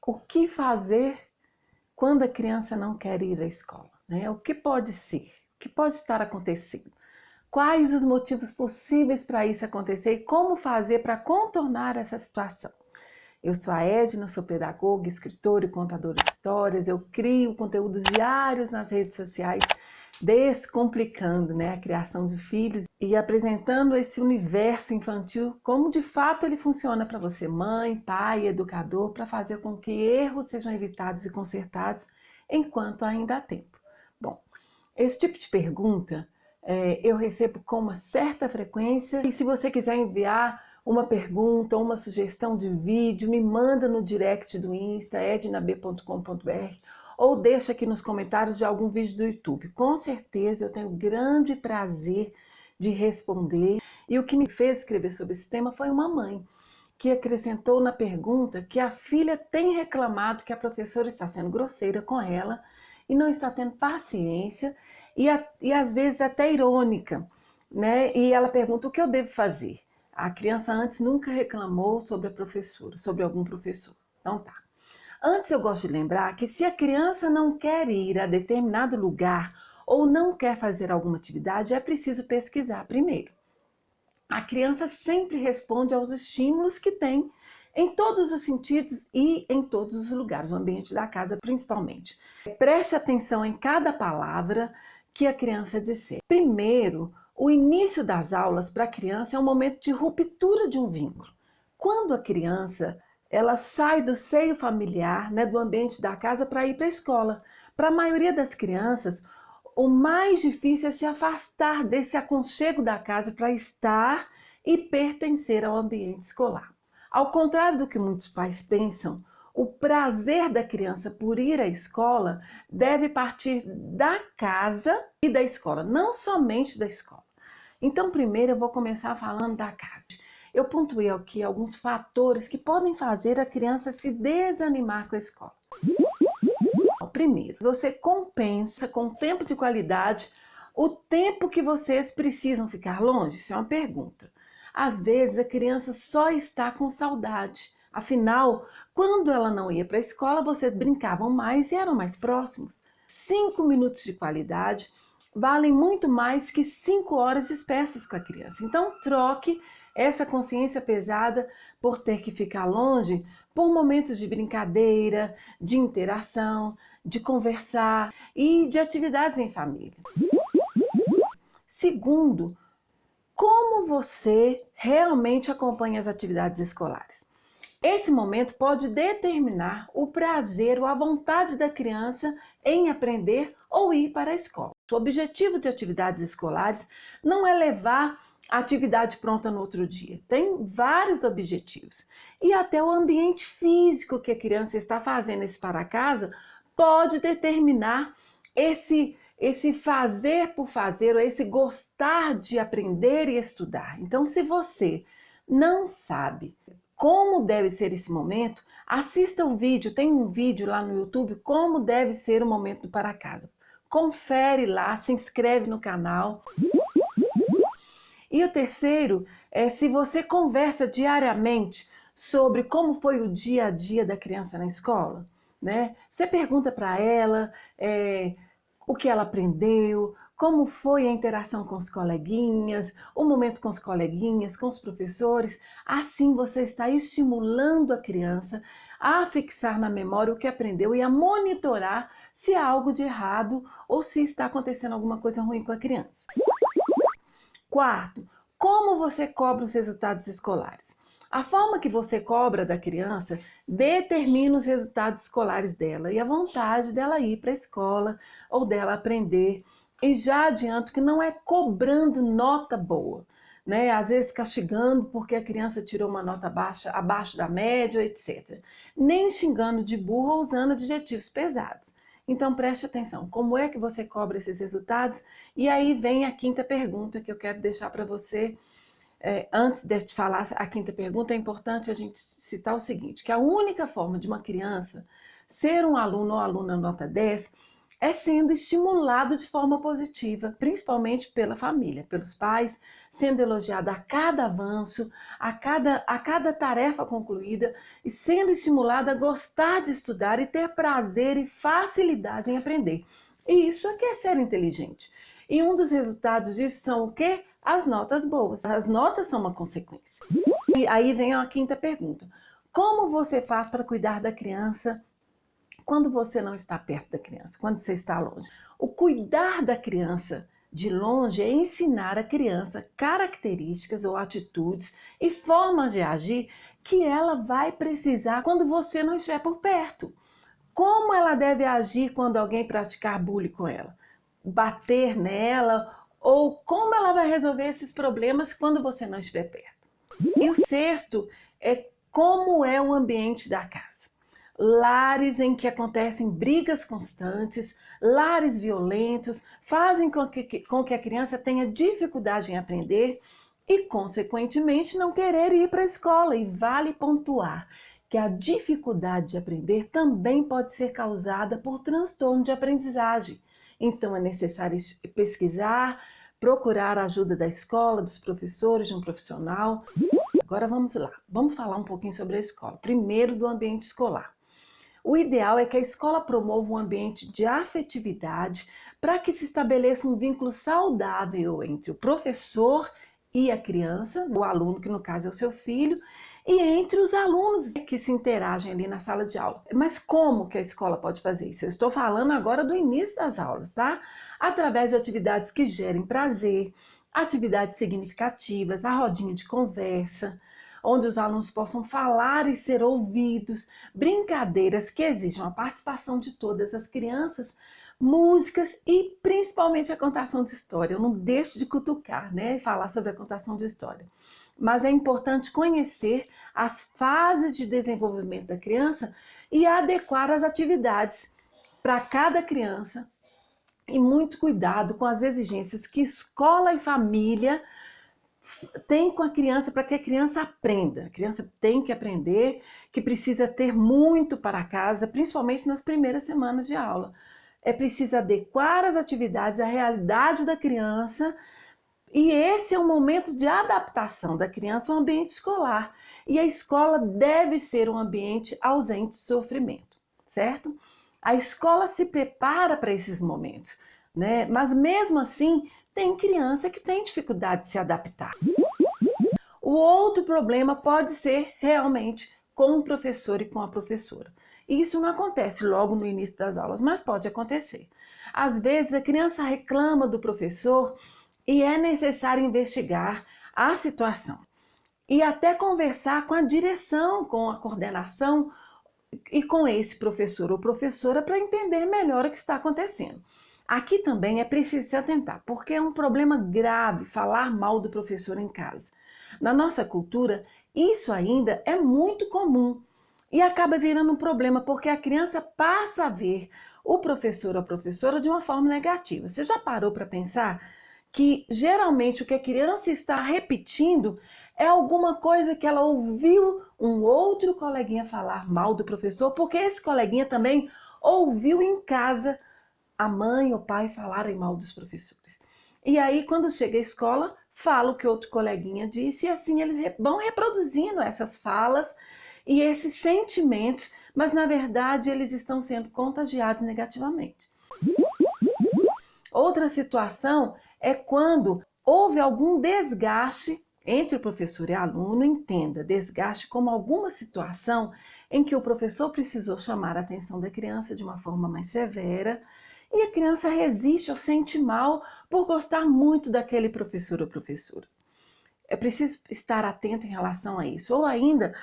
O que fazer quando a criança não quer ir à escola, né? O que pode ser? O que pode estar acontecendo? Quais os motivos possíveis para isso acontecer e como fazer para contornar essa situação? Eu sou a Edna, sou pedagoga, escritora e contadora de histórias. Eu crio conteúdos diários nas redes sociais, descomplicando, né, a criação de filhos e apresentando esse universo infantil, como de fato ele funciona para você, mãe, pai, educador, para fazer com que erros sejam evitados e consertados enquanto ainda há tempo. Bom, esse tipo de pergunta eu recebo com uma certa frequência, e se você quiser enviar uma pergunta, uma sugestão de vídeo, me manda no direct do Insta, ednab.com.br, ou deixa aqui nos comentários de algum vídeo do YouTube. Com certeza eu tenho grande prazer de responder. E o que me fez escrever sobre esse tema foi uma mãe que acrescentou na pergunta que a filha tem reclamado que a professora está sendo grosseira com ela e não está tendo paciência e às vezes até irônica, né? E ela pergunta o que eu devo fazer. A criança antes nunca reclamou sobre a professora, sobre algum professor. Então tá. Antes eu gosto de lembrar que se a criança não quer ir a determinado lugar ou não quer fazer alguma atividade, é preciso pesquisar primeiro. A criança sempre responde aos estímulos que tem em todos os sentidos e em todos os lugares, no ambiente da casa principalmente. Preste atenção em cada palavra que a criança disser. Primeiro, o início das aulas para a criança é um momento de ruptura de um vínculo. Quando a criança ela sai do seio familiar, né, do ambiente da casa para ir para a escola. Para a maioria das crianças, o mais difícil é se afastar desse aconchego da casa para estar e pertencer ao ambiente escolar. Ao contrário do que muitos pais pensam, o prazer da criança por ir à escola deve partir da casa e da escola, não somente da escola. Então, primeiro eu vou começar falando da casa. Eu pontuei aqui alguns fatores que podem fazer a criança se desanimar com a escola. Primeiro, você compensa com tempo de qualidade o tempo que vocês precisam ficar longe? Isso é uma pergunta. Às vezes a criança só está com saudade. Afinal, quando ela não ia para a escola, vocês brincavam mais e eram mais próximos. 5 minutos de qualidade valem muito mais que 5 horas dispersas com a criança. Então, troque essa consciência pesada por ter que ficar longe por momentos de brincadeira, de interação, de conversar e de atividades em família. Segundo, como você realmente acompanha as atividades escolares? Esse momento pode determinar o prazer ou a vontade da criança em aprender ou ir para a escola. O objetivo de atividades escolares não é levar a atividade pronta no outro dia. Tem vários objetivos. E até o ambiente físico que a criança está fazendo esse para casa pode determinar esse fazer por fazer, ou esse gostar de aprender e estudar. Então, se você não sabe como deve ser esse momento, assista o vídeo, tem um vídeo lá no YouTube, como deve ser o momento do para casa. Confere lá, se inscreve no canal. E o terceiro é se você conversa diariamente sobre como foi o dia a dia da criança na escola, né? Você pergunta para ela o que ela aprendeu, como foi a interação com os coleguinhas, o momento com os coleguinhas, com os professores. Assim você está estimulando a criança a fixar na memória o que aprendeu e a monitorar se há algo de errado ou se está acontecendo alguma coisa ruim com a criança. Quarto, como você cobra os resultados escolares? A forma que você cobra da criança determina os resultados escolares dela e a vontade dela ir para a escola ou dela aprender. E já adianto que não é cobrando nota boa, né? Às vezes castigando porque a criança tirou uma nota baixa, abaixo da média, etc. Nem xingando de burro ou usando adjetivos pesados. Então preste atenção, como é que você cobra esses resultados? E aí vem a quinta pergunta que eu quero deixar para você. Antes de te falar a quinta pergunta, é importante a gente citar o seguinte, que a única forma de uma criança ser um aluno ou aluna nota 10 é sendo estimulado de forma positiva, principalmente pela família, pelos pais, sendo elogiado a cada avanço, a cada tarefa concluída e sendo estimulado a gostar de estudar e ter prazer e facilidade em aprender. E isso é que é ser inteligente. E um dos resultados disso são o quê? As notas boas. As notas são uma consequência. E aí vem a quinta pergunta. Como você faz para cuidar da criança quando você não está perto da criança, quando você está longe? O cuidar da criança de longe é ensinar a criança características ou atitudes e formas de agir que ela vai precisar quando você não estiver por perto. Como ela deve agir quando alguém praticar bullying com ela? Bater nela? Ou como ela vai resolver esses problemas quando você não estiver perto? E o sexto é como é o ambiente da casa. Lares em que acontecem brigas constantes, lares violentos, fazem com que a criança tenha dificuldade em aprender e, consequentemente, não querer ir para a escola. E vale pontuar que a dificuldade de aprender também pode ser causada por transtorno de aprendizagem. Então, é necessário pesquisar, procurar a ajuda da escola, dos professores, de um profissional. Agora vamos lá, vamos falar um pouquinho sobre a escola. Primeiro, do ambiente escolar. O ideal é que a escola promova um ambiente de afetividade para que se estabeleça um vínculo saudável entre o professor e a criança, o aluno, que no caso é o seu filho, e entre os alunos que se interagem ali na sala de aula. Mas como que a escola pode fazer isso? Eu estou falando agora do início das aulas, tá? Através de atividades que gerem prazer, atividades significativas, a rodinha de conversa, onde os alunos possam falar e ser ouvidos, brincadeiras que exijam a participação de todas as crianças, músicas e principalmente a contação de história. Eu não deixo de cutucar, né, e falar sobre a contação de história. Mas é importante conhecer as fases de desenvolvimento da criança e adequar as atividades para cada criança e muito cuidado com as exigências que escola e família tem com a criança para que a criança aprenda. A criança tem que aprender, que precisa ter muito para casa, principalmente nas primeiras semanas de aula. É preciso adequar as atividades à realidade da criança e esse é um momento de adaptação da criança ao ambiente escolar. E a escola deve ser um ambiente ausente de sofrimento, certo? A escola se prepara para esses momentos, né? Mas mesmo assim, tem criança que tem dificuldade de se adaptar. O outro problema pode ser realmente com o professor e com a professora. Isso não acontece logo no início das aulas, mas pode acontecer. Às vezes a criança reclama do professor e é necessário investigar a situação e até conversar com a direção, com a coordenação e com esse professor ou professora para entender melhor o que está acontecendo. Aqui também é preciso se atentar, porque é um problema grave falar mal do professor em casa. Na nossa cultura, isso ainda é muito comum e acaba virando um problema porque a criança passa a ver o professor ou a professora de uma forma negativa. Você já parou para pensar que geralmente o que a criança está repetindo é alguma coisa que ela ouviu um outro coleguinha falar mal do professor, porque esse coleguinha também ouviu em casa a mãe ou o pai falarem mal dos professores. E aí, quando chega à escola, fala o que outro coleguinha disse, e assim eles vão reproduzindo essas falas e esses sentimentos, mas na verdade eles estão sendo contagiados negativamente. Outra situação é quando houve algum desgaste entre o professor e aluno. Entenda, desgaste como alguma situação em que o professor precisou chamar a atenção da criança de uma forma mais severa e a criança resiste ou sente mal por gostar muito daquele professor ou professora. É preciso estar atento em relação a isso. Ou ainda,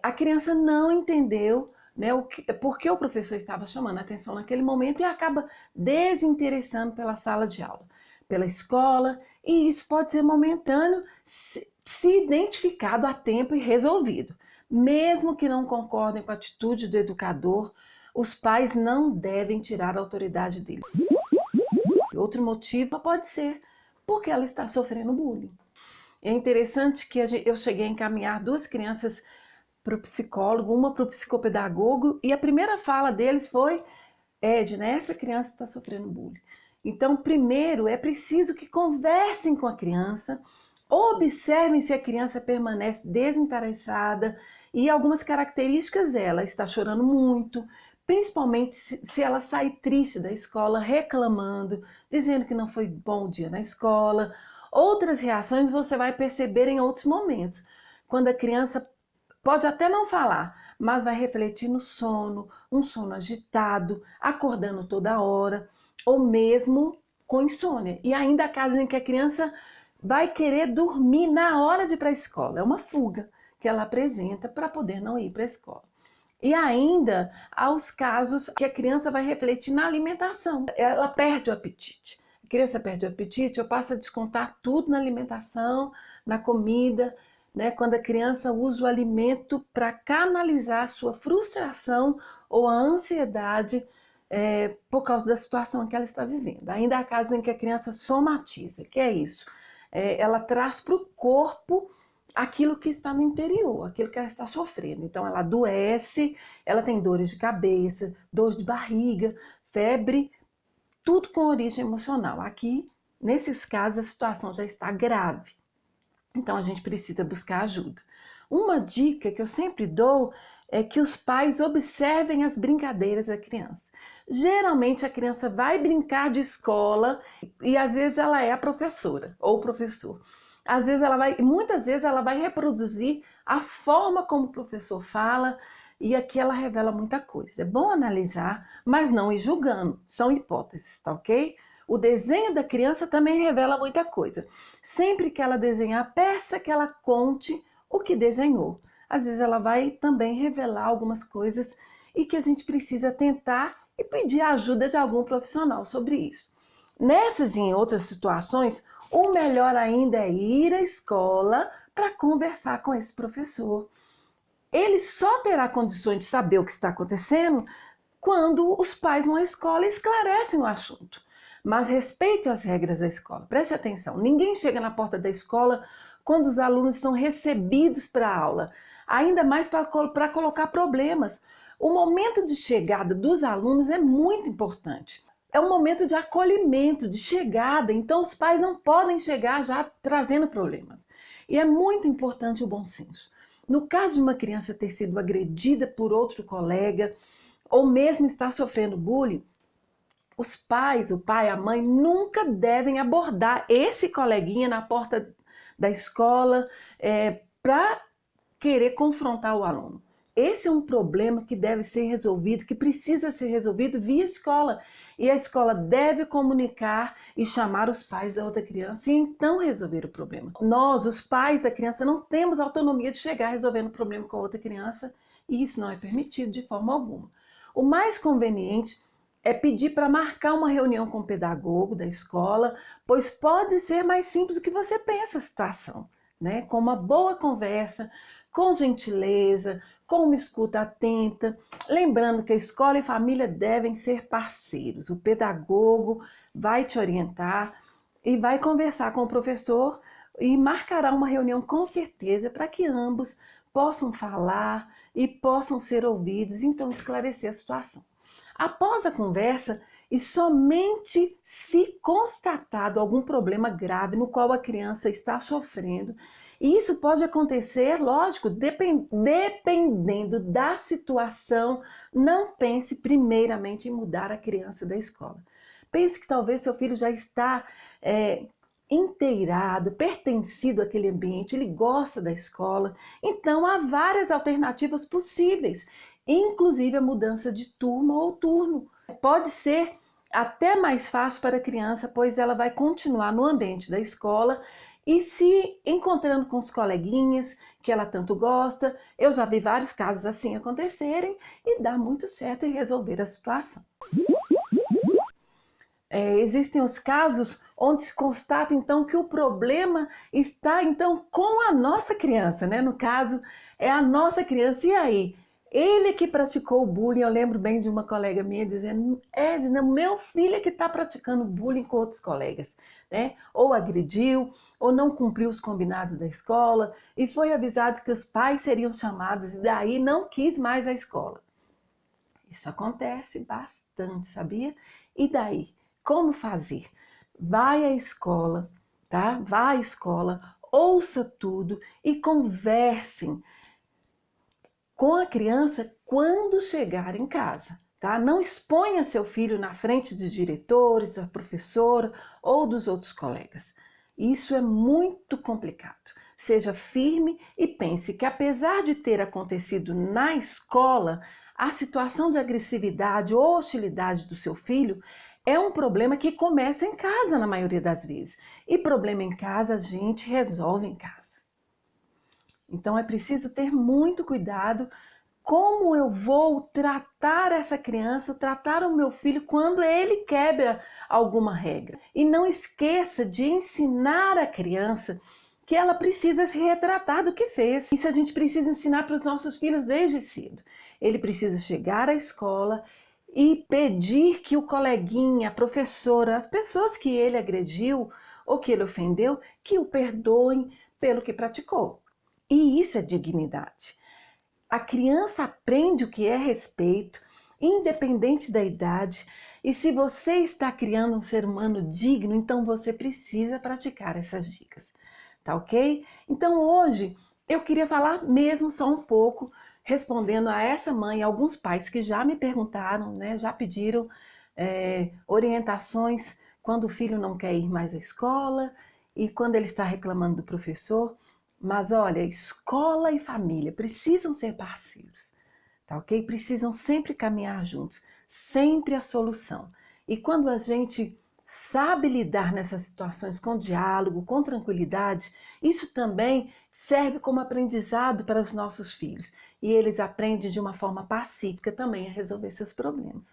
a criança não entendeu, né, por que o professor estava chamando a atenção naquele momento e acaba desinteressando pela sala de aula, pela escola, e isso pode ser momentâneo, se identificado a tempo e resolvido. Mesmo que não concordem com a atitude do educador, os pais não devem tirar a autoridade dele. Outro motivo pode ser porque ela está sofrendo bullying. É interessante que eu cheguei a encaminhar duas crianças para o psicólogo, uma para o psicopedagogo, e a primeira fala deles foi Edna, essa criança está sofrendo bullying. Então, primeiro é preciso que conversem com a criança, observem se a criança permanece desinteressada e algumas características dela. Está chorando muito, principalmente se ela sai triste da escola, reclamando, dizendo que não foi bom o dia na escola. Outras reações você vai perceber em outros momentos, quando a criança pode até não falar, mas vai refletir no sono, um sono agitado, acordando toda hora, ou mesmo com insônia. E ainda há casos em que a criança vai querer dormir na hora de ir para a escola. É uma fuga que ela apresenta para poder não ir para a escola. E ainda há os casos que a criança vai refletir na alimentação. Ela perde o apetite. A criança perde o apetite, eu passo a descontar tudo na alimentação, na comida, né? Quando a criança usa o alimento para canalizar a sua frustração ou a ansiedade por causa da situação que ela está vivendo. Ainda há casos em que a criança somatiza, que é isso? Ela traz para o corpo aquilo que está no interior, aquilo que ela está sofrendo. Então ela adoece, ela tem dores de cabeça, dor de barriga, febre, tudo com origem emocional. Aqui, nesses casos, a situação já está grave. Então a gente precisa buscar ajuda. Uma dica que eu sempre dou é que os pais observem as brincadeiras da criança. Geralmente a criança vai brincar de escola e às vezes ela é a professora ou o professor. Às vezes muitas vezes ela vai reproduzir a forma como o professor fala e aqui ela revela muita coisa. É bom analisar, mas não ir julgando. São hipóteses, tá ok? O desenho da criança também revela muita coisa. Sempre que ela desenhar, peça que ela conte o que desenhou. Às vezes ela vai também revelar algumas coisas e que a gente precisa tentar e pedir a ajuda de algum profissional sobre isso. Nessas e em outras situações, o melhor ainda é ir à escola para conversar com esse professor. Ele só terá condições de saber o que está acontecendo quando os pais vão à escola e esclarecem o assunto. Mas respeite as regras da escola. Preste atenção, ninguém chega na porta da escola quando os alunos são recebidos para a aula, ainda mais para colocar problemas. O momento de chegada dos alunos é muito importante. É um momento de acolhimento, de chegada, então os pais não podem chegar já trazendo problemas. E é muito importante o bom senso. No caso de uma criança ter sido agredida por outro colega, ou mesmo estar sofrendo bullying, os pais, o pai, a mãe, nunca devem abordar esse coleguinha na porta da escola para querer confrontar o aluno. Esse é um problema que deve ser resolvido, que precisa ser resolvido via escola. E a escola deve comunicar e chamar os pais da outra criança e então resolver o problema. Nós, os pais da criança, não temos autonomia de chegar resolvendo o problema com a outra criança e isso não é permitido de forma alguma. O mais conveniente é pedir para marcar uma reunião com o pedagogo da escola, pois pode ser mais simples do que você pensa a situação, né? Com uma boa conversa, com gentileza, com uma escuta atenta, lembrando que a escola e família devem ser parceiros. O pedagogo vai te orientar e vai conversar com o professor e marcará uma reunião com certeza para que ambos possam falar e possam ser ouvidos, então esclarecer a situação. Após a conversa, e somente se constatado algum problema grave no qual a criança está sofrendo, e isso pode acontecer, lógico, dependendo da situação, não pense primeiramente em mudar a criança da escola. Pense que talvez seu filho já está inteirado, pertencido àquele ambiente, ele gosta da escola, então há várias alternativas possíveis, inclusive a mudança de turma ou turno. Pode ser até mais fácil para a criança, pois ela vai continuar no ambiente da escola e se encontrando com os coleguinhas que ela tanto gosta. Eu já vi vários casos assim acontecerem e dá muito certo em resolver a situação. Existem os casos onde se constata então que o problema está então com a nossa criança, né? No caso, é a nossa criança. E aí? Ele que praticou o bullying, eu lembro bem de uma colega minha dizendo, Edna, meu filho é que está praticando bullying com outros colegas, né? Ou agrediu, ou não cumpriu os combinados da escola, e foi avisado que os pais seriam chamados, e daí não quis mais a escola. Isso acontece bastante, sabia? E daí? Como fazer? Vai à escola, tá? Vá à escola, ouça tudo e conversem com a criança quando chegar em casa, tá? Não exponha seu filho na frente dos diretores, da professora ou dos outros colegas. Isso é muito complicado. Seja firme e pense que, apesar de ter acontecido na escola, a situação de agressividade ou hostilidade do seu filho é um problema que começa em casa na maioria das vezes. E problema em casa a gente resolve em casa. Então é preciso ter muito cuidado como eu vou tratar essa criança, tratar o meu filho quando ele quebra alguma regra. E não esqueça de ensinar a criança que ela precisa se retratar do que fez. Isso a gente precisa ensinar para os nossos filhos desde cedo. Ele precisa chegar à escola e pedir que o coleguinha, a professora, as pessoas que ele agrediu ou que ele ofendeu, que o perdoem pelo que praticou. E isso é dignidade. A criança aprende o que é respeito, independente da idade. E se você está criando um ser humano digno, então você precisa praticar essas dicas, tá ok? Então hoje eu queria falar mesmo só um pouco, respondendo a essa mãe, alguns pais que já me perguntaram, né, já pediram orientações quando o filho não quer ir mais à escola e quando ele está reclamando do professor. Mas olha, escola e família precisam ser parceiros, tá ok? Precisam sempre caminhar juntos, sempre a solução. E quando a gente sabe lidar nessas situações com diálogo, com tranquilidade, isso também serve como aprendizado para os nossos filhos. E eles aprendem de uma forma pacífica também a resolver seus problemas.